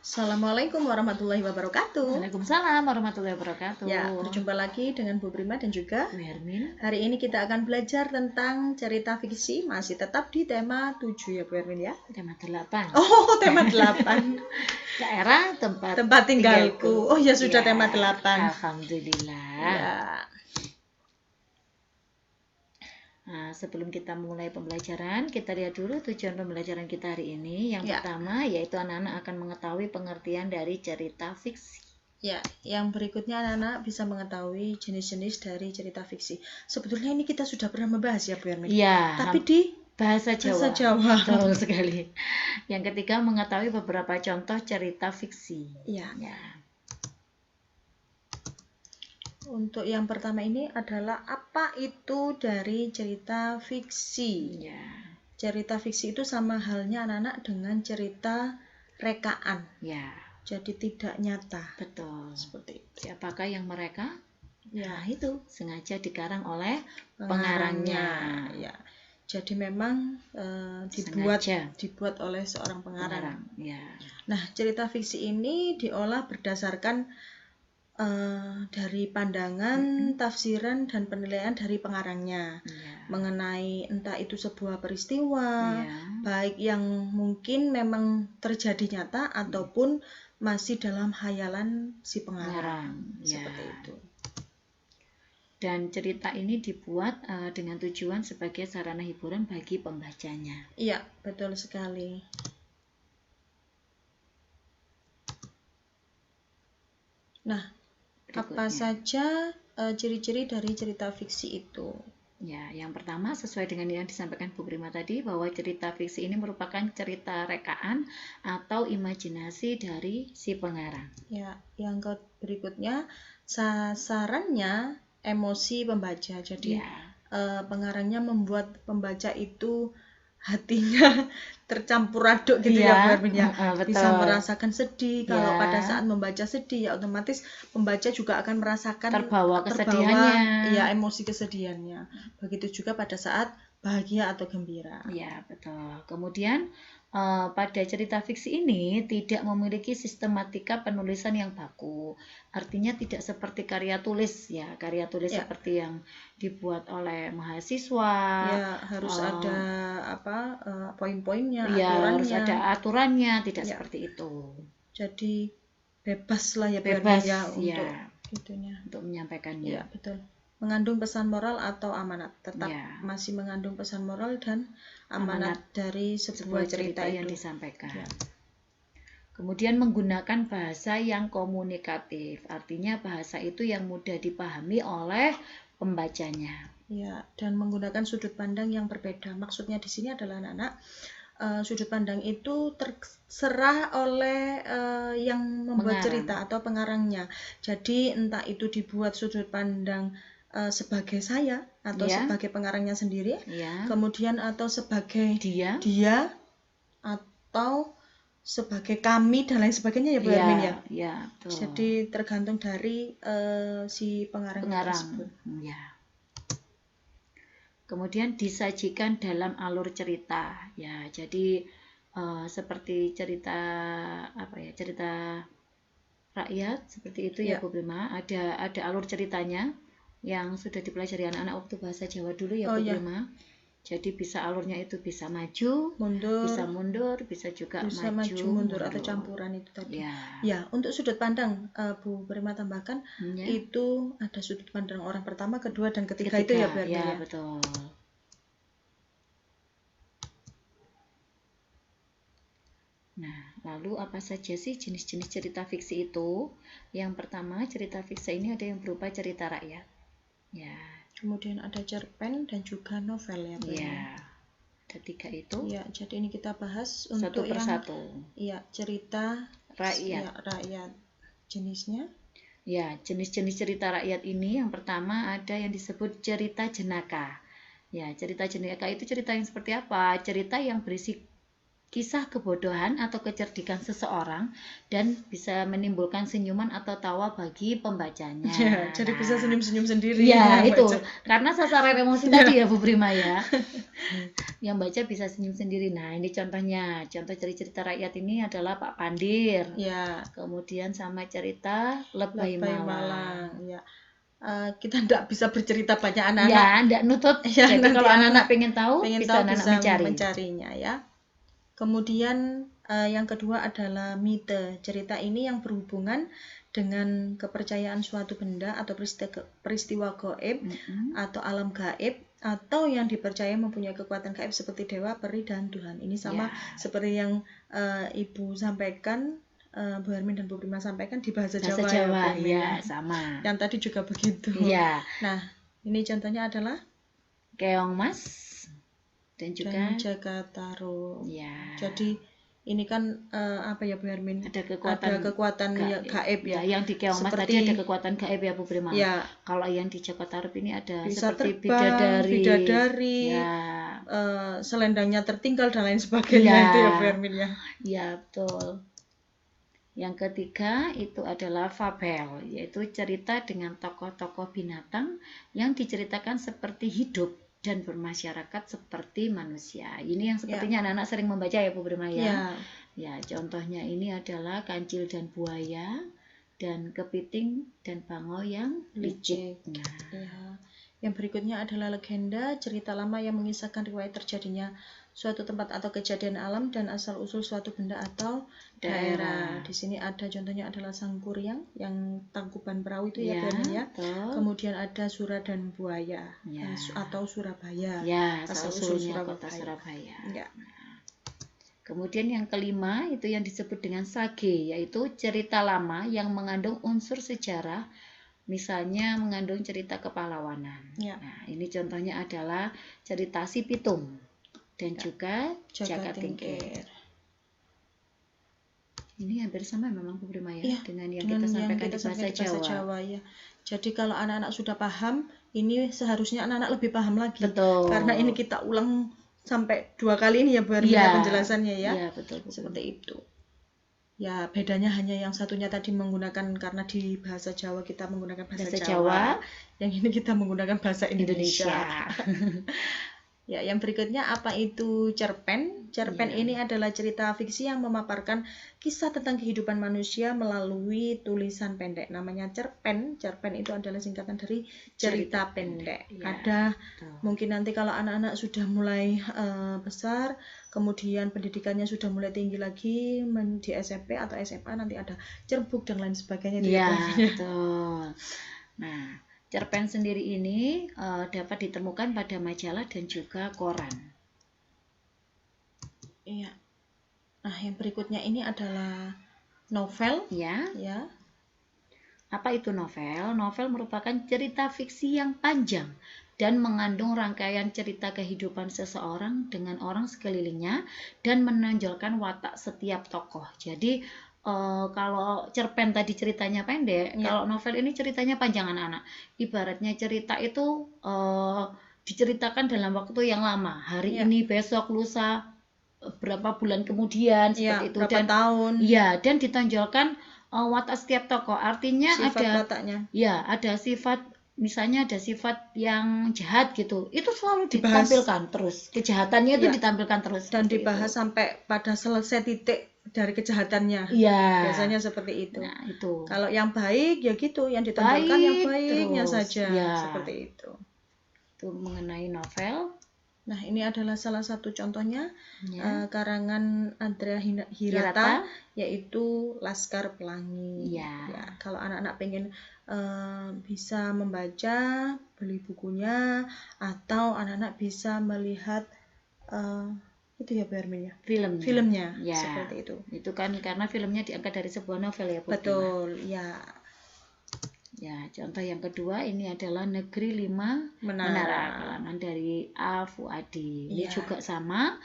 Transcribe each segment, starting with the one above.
Assalamualaikum warahmatullahi wabarakatuh. Waalaikumsalam warahmatullahi wabarakatuh. Ya, berjumpa lagi dengan Bu Prima dan juga Bu Hermin. Hari ini kita akan belajar tentang cerita fiksi, masih tetap di tema 7 ya Bu Hermin ya. Tema 8. Oh, tema 8. Daerah tempat tinggalku. Oh ya, sudah tema 8. Alhamdulillah. Ya. Nah, sebelum kita mulai pembelajaran, kita lihat dulu tujuan pembelajaran kita hari ini. Yang Ya. pertama yaitu anak-anak akan mengetahui pengertian dari cerita fiksi. Ya, yang berikutnya anak-anak bisa mengetahui jenis-jenis dari cerita fiksi. Sebetulnya ini kita sudah pernah membahas ya Bu Hermin. Ya, Tapi di bahasa Jawa. Betul sekali. Yang ketiga mengetahui beberapa contoh cerita fiksi. Ya. Ya. Untuk yang pertama ini adalah apa itu dari cerita fiksi. Ya. Cerita fiksi itu sama halnya anak-anak dengan cerita rekaan. Ya. Jadi tidak nyata. Betul. Seperti itu. Siapakah yang mereka? Ya, Nah, itu sengaja dikarang oleh pengarangnya. Ya. Jadi memang dibuat oleh seorang pengarang. Ya. Nah, cerita fiksi ini diolah berdasarkan dari pandangan, tafsiran, dan penilaian dari pengarangnya mengenai entah itu sebuah peristiwa, baik yang mungkin memang terjadi nyata ataupun masih dalam hayalan si pengarang. Seperti itu. Dan cerita ini dibuat dengan tujuan sebagai sarana hiburan bagi pembacanya. Iya, betul sekali. Nah, apa saja ciri-ciri dari cerita fiksi itu? Ya, yang pertama sesuai dengan yang disampaikan Bu Prima tadi bahwa cerita fiksi ini merupakan cerita rekaan atau imajinasi dari si pengarang. Ya, yang berikutnya sasarannya emosi pembaca. Jadi pengarangnya membuat pembaca itu hatinya tercampur aduk gitu ya Bu Hermin ya. Bisa merasakan sedih. Kalau pada saat membaca sedih ya otomatis pembaca juga akan merasakan terbawa kesedihannya. Ya, emosi kesedihannya. Begitu juga pada saat bahagia atau gembira. Ya, betul. Kemudian pada cerita fiksi ini tidak memiliki sistematika penulisan yang baku. Artinya tidak seperti karya tulis ya, seperti yang dibuat oleh mahasiswa. Ya, harus ada poin-poinnya, ya, aturannya. Harus ada aturannya, tidak seperti itu. Jadi bebas lah ya bebas ya untuk menyampaikannya. Ya, betul. Mengandung pesan moral atau amanat, tetap masih mengandung pesan moral dan amanat dari sebuah cerita yang disampaikan. Ya. Kemudian menggunakan bahasa yang komunikatif, artinya bahasa itu yang mudah dipahami oleh pembacanya. Ya, dan menggunakan sudut pandang yang berbeda. Maksudnya di sini adalah anak-anak sudut pandang itu terserah oleh yang membuat cerita atau pengarangnya. Jadi entah itu dibuat sudut pandang sebagai saya atau sebagai pengarangnya sendiri, kemudian atau sebagai dia atau sebagai kami dan lain sebagainya ya Bu Hermin ya. Ya, betul. Jadi tergantung dari si pengarang tersebut. Ya. Kemudian disajikan dalam alur cerita. Ya, jadi seperti cerita cerita rakyat seperti itu ya Bu Prima. Ada alur ceritanya yang sudah dipelajari anak-anak waktu bahasa Jawa dulu ya Bu Prima. Jadi bisa alurnya itu bisa maju, bisa mundur, bisa juga maju, mundur atau campuran itu tadi. Ya, untuk sudut pandang Bu Prima tambahkan itu ada sudut pandang orang pertama, kedua, dan ketiga itu ya Bu Hermin ya. Betul. Nah, lalu apa saja sih jenis-jenis cerita fiksi itu? Yang pertama, cerita fiksi ini ada yang berupa cerita rakyat. Ya. Kemudian ada cerpen dan juga novel ya Bu. Ya. Ada 3 itu. Ya, jadi ini kita bahas satu untuk persatu. Cerita rakyat. Rakyat. Jenisnya? Ya, jenis-jenis cerita rakyat ini yang pertama ada yang disebut cerita jenaka. Ya, cerita jenaka itu cerita yang seperti apa? Cerita yang berisi kisah kebodohan atau kecerdikan seseorang dan bisa menimbulkan senyuman atau tawa bagi pembacanya. Ya, jadi bisa senyum-senyum sendiri. Ya, yang itu. baca. Karena sasaran emosi tadi ya Bu Prima ya. Yang baca bisa senyum sendiri. Nah, ini contohnya. Contoh cerita rakyat ini adalah Pak Pandir. Ya. Kemudian sama cerita Lebay Malang. Ya. Kita tidak bisa bercerita banyak anak-anak. Ya, tidak nutut. Ya, jadi kalau anak-anak pengen tahu, bisa mencarinya ya. Kemudian yang kedua adalah mite. Cerita ini yang berhubungan dengan kepercayaan suatu benda atau peristiwa gaib atau alam gaib, atau yang dipercaya mempunyai kekuatan gaib seperti dewa, peri, dan Tuhan. Ini sama seperti yang Ibu sampaikan, Bu Hermin dan Bu Prima sampaikan di bahasa Jawa ya, sama. Yang tadi juga begitu. Ya. Nah, ini contohnya adalah keong mas dan juga Jagataro. Ya. Jadi ini kan apa ya Bu Hermin? Ada kekuatan gaib ya. Yang di keong mas tadi ada kekuatan gaib ya Bu Prima. Ya. Kalau yang di Jagataro ini ada bisa seperti terbang, bidadari, ya. Selendangnya tertinggal dan lain sebagainya itu ya Bu Hermin ya. Ya, betul. Yang ketiga itu adalah fabel, yaitu cerita dengan tokoh-tokoh binatang yang diceritakan seperti hidup dan bermasyarakat seperti manusia. Ini yang sepertinya anak-anak sering membaca ya Bu Prima ya. Ya, contohnya ini adalah kancil dan buaya dan kepiting dan bangau yang licik. Ya. Yang berikutnya adalah legenda, cerita lama yang mengisahkan riwayat terjadinya suatu tempat atau kejadian alam dan asal-usul suatu benda atau daerah. Di sini ada contohnya adalah Sang Kuryang yang Tangkuban Perahu itu ya, ya. Kemudian ada Sura dan Buaya atau Surabaya. Ya, asal-usulnya kota Surabaya. Ya. Kemudian yang kelima itu yang disebut dengan sage, yaitu cerita lama yang mengandung unsur sejarah. Misalnya mengandung cerita kepahlawanan. Ya. Nah, ini contohnya adalah cerita Si Pitung dan juga Jagatingkir. Ini hampir sama memang Bu Prima ya, dengan yang kita sampaikan di bahasa Jawa. Ya. Jadi kalau anak-anak sudah paham, ini seharusnya anak-anak lebih paham lagi. Betul. Karena ini kita ulang sampai 2 kali ini ya Bu Hermin penjelasannya ya. Iya, betul. Seperti itu. Ya, bedanya hanya yang satunya tadi menggunakan, karena di bahasa Jawa kita menggunakan bahasa Jawa. Yang ini kita menggunakan bahasa Indonesia. Ya, yang berikutnya apa itu cerpen? Cerpen ini adalah cerita fiksi yang memaparkan kisah tentang kehidupan manusia melalui tulisan pendek. Namanya cerpen. Cerpen itu adalah singkatan dari cerita pendek. Ada mungkin nanti kalau anak-anak sudah mulai besar, kemudian pendidikannya sudah mulai tinggi lagi di SMP atau SMA, nanti ada cerbuk dan lain sebagainya. Iya, betul. Nah, cerpen sendiri ini dapat ditemukan pada majalah dan juga koran. Iya. Nah, yang berikutnya ini adalah novel. Ya. Ya. Apa itu novel? Novel merupakan cerita fiksi yang panjang dan mengandung rangkaian cerita kehidupan seseorang dengan orang sekelilingnya dan menonjolkan watak setiap tokoh. Jadi kalau cerpen tadi ceritanya pendek, kalau novel ini ceritanya panjang anak-anak. Ibaratnya cerita itu diceritakan dalam waktu yang lama. Hari ini, besok, lusa, berapa bulan kemudian, seperti itu. Berapa tahun. Iya, dan ditonjolkan watak setiap tokoh. Artinya sifat wataknya. Ya, ada sifat, misalnya ada sifat yang jahat gitu. Itu selalu ditampilkan terus. Kejahatannya itu ditampilkan terus. Dan dibahas sampai pada selesai titik dari kejahatannya. Iya. Biasanya seperti itu. Nah, itu. Kalau yang baik ya gitu, yang ditonjolkan yang baiknya saja. Seperti itu. Itu mengenai novel. Nah, ini adalah salah satu contohnya karangan Andrea Hirata, yaitu Laskar Pelangi. Ya, kalau anak-anak pengen bisa membaca, beli bukunya, atau anak-anak bisa melihat itu ya Bu Hermin ya, filmnya seperti itu. Itu kan karena filmnya diangkat dari sebuah novel ya Bu. Betul, ya. Ya, contoh yang kedua ini adalah Negeri 5 Menara, karangan dari A. Fuadi. Ini juga sama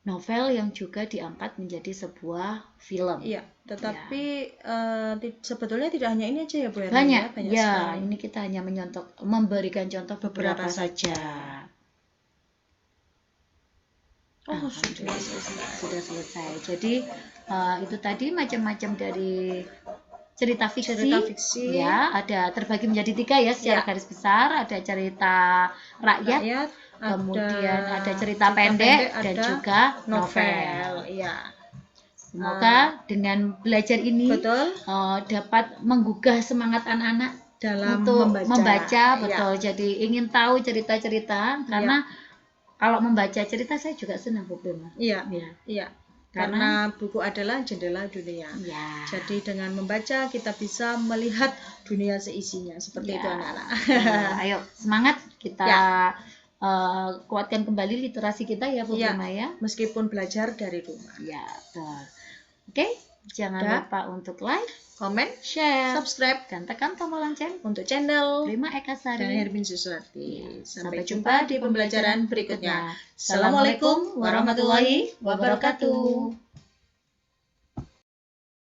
novel yang juga diangkat menjadi sebuah film. Iya, tetapi sebetulnya tidak hanya ini aja ya Bu Hermin. Banyak sekali. Ini kita hanya memberikan contoh beberapa saja. Oh, sudah selesai. Sudah selesai. Jadi itu tadi macam-macam dari cerita fiksi, ya, ada terbagi menjadi 3 ya secara garis besar. Ada cerita rakyat, kemudian ada cerita pendek dan juga novel. Iya. Semoga dengan belajar ini dapat menggugah semangat anak-anak dalam untuk membaca betul. Jadi ingin tahu cerita-cerita, karena kalau membaca cerita saya juga senang, Bu Prima. Iya. Karena buku adalah jendela dunia. Jadi dengan membaca kita bisa melihat dunia seisinya. Seperti itu anak-anak. Ayo semangat kita kuatkan kembali literasi kita ya Bu Prima ya. Meskipun belajar dari rumah. Ya, betul. Oke, jangan lupa untuk like, komen, share, subscribe, dan tekan tombol lonceng untuk channel Prima Ekasari dan Hermin Susuarti. Sampai jumpa di pembelajaran berikutnya. Assalamualaikum warahmatullahi wabarakatuh.